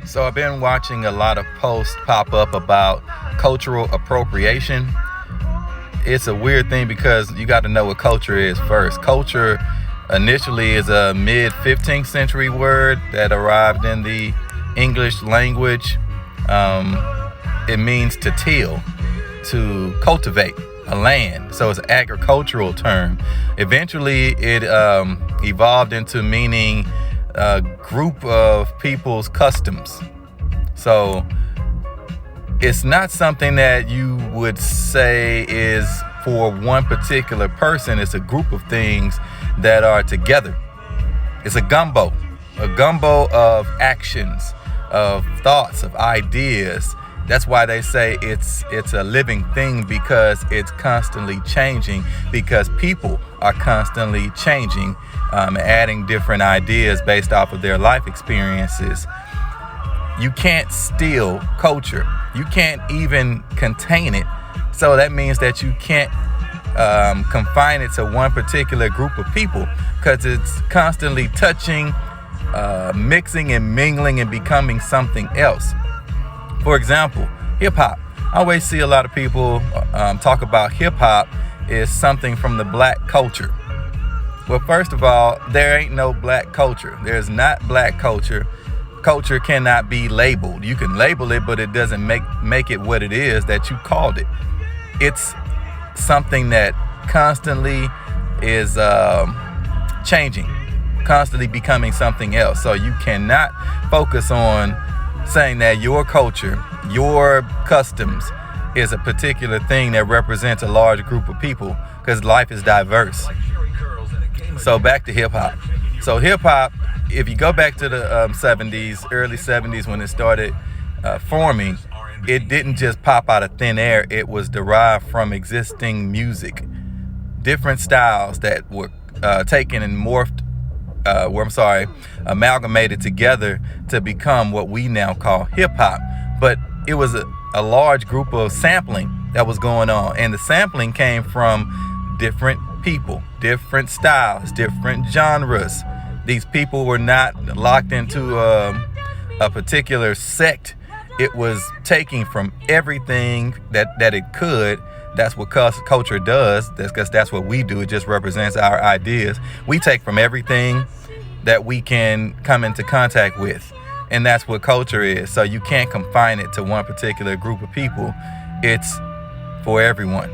So I've been watching a lot of posts pop up about cultural appropriation. It's a weird thing because you got to know what culture is first. Culture initially is a mid 15th century word that arrived in the English language. It means to till, to cultivate a land. So it's an agricultural term. Eventually it evolved into meaning a group of people's customs. So it's not something that you would say is for one particular person. It's a group of things that are together. It's a gumbo of actions, of thoughts, of ideas. That's why they say it's a living thing, because it's constantly changing, because people are constantly changing, adding different ideas based off of their life experiences. You can't steal culture. You can't even contain it. So that means that you can't confine it to one particular group of people, because it's constantly touching, mixing and mingling and becoming something else. For example, hip-hop. I always see a lot of people talk about hip-hop is something from the black culture. Well, first of all, there ain't no black culture. There's not black culture. Culture cannot be labeled. You can label it, but it doesn't make it what it is that you called it. It's something that constantly is changing, constantly becoming something else. So you cannot focus on saying that your culture, your customs is a particular thing that represents a large group of people, because life is diverse. So back to hip hop. So hip hop, if you go back to the early 70s when it started forming, it didn't just pop out of thin air. It was derived from existing music, different styles that were taken and morphed, amalgamated together to become what we now call hip hop. But it was a large group of sampling that was going on, and the sampling came from different people, different styles, different genres. These people were not locked into a particular sect. It was taking from everything that it could. That's what culture does. That's what we do. It just represents our ideas. We take from everything that we can come into contact with. And that's what culture is. So you can't confine it to one particular group of people. It's for everyone.